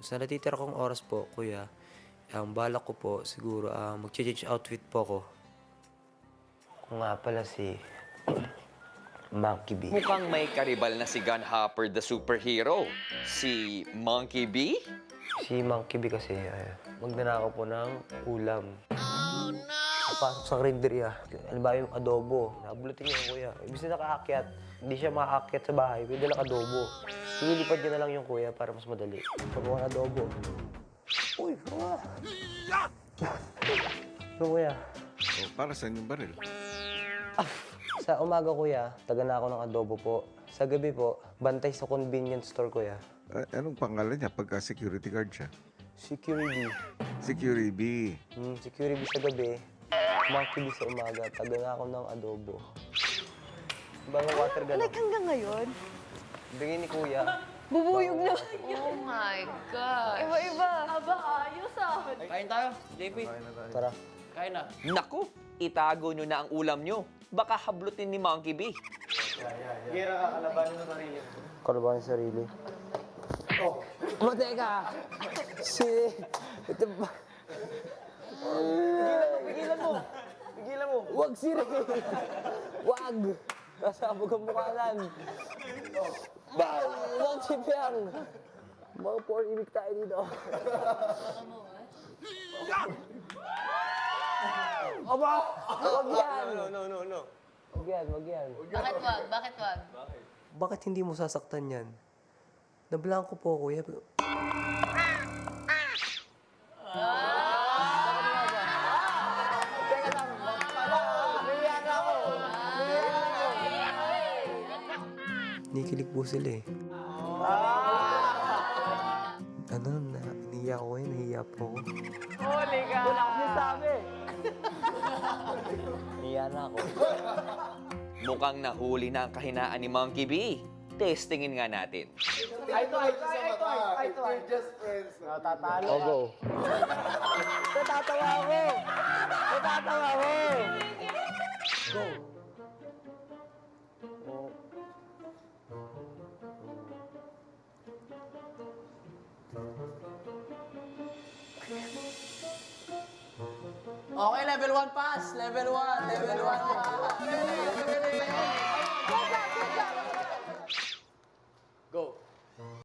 Sa natitira kong oras po, kuya, ang balak ko po siguro mag-change outfit po ako. Kung nga pala si Monkey B. Mukhang may karibal na si Gun Hopper the superhero. Si Monkey B? Si Monkey B kasi magnanakaw po ng ulam. Oh no! Papasok sa karinderya. Ano ba yung adobo? Nabulutin niya yung kuya. Ibig na nakaakyat, hindi siya makaakyat sa bahay. May dalang adobo. Ililipad niya na lang yung kuya para mas madali. Pagawa ng adobo. Uy, kuya! Ano kuya? O, para saan yung baril? Sa umaga kuya, taga na ako ng adobo po. Sa gabi po, bantay sa convenience store kuya. Anong pangalan niya pagka security guard siya? Security. Security. Security sa gabi. Monkey sa umaga, taga na ako ng adobo. Bangong water gano'n. Like hanggang ngayon? Bigay ni kuya. Bubuyog na. Oh my God. Iba-iba. Aba, ayos ah. Kain tayo, JP. Tara. Kain na. Naku, itago nyo na ang ulam nyo. Baka hablutin ni Monkey B. Kalaban sa sarili. Oh! Mateka! Ito ba? Pigilan mo! Pigilan mo! Huwag si Ray! Huwag! Nasabog ang bukanan. Huwag si Piang! Mga poor ibig tayo dito. Aba! Huwag yan! No. Huwag yan, huwag yan. Bakit wag? Bakit wag? Bakit hindi mo sasaktan yan? Nablangko po, kuya. Nikilig po sila eh. Nahiya ko eh. Nahiya po ako. Huli ka! Wala akong sabi. Nahiya na ako. Mukhang nahuli na ang kahinaan ni Monkey B. Testingin nga natin. Natatalo I'll go. Natatawa ako! Natatawa ako! Go! Okay, level 1 pass. Level 1 pass.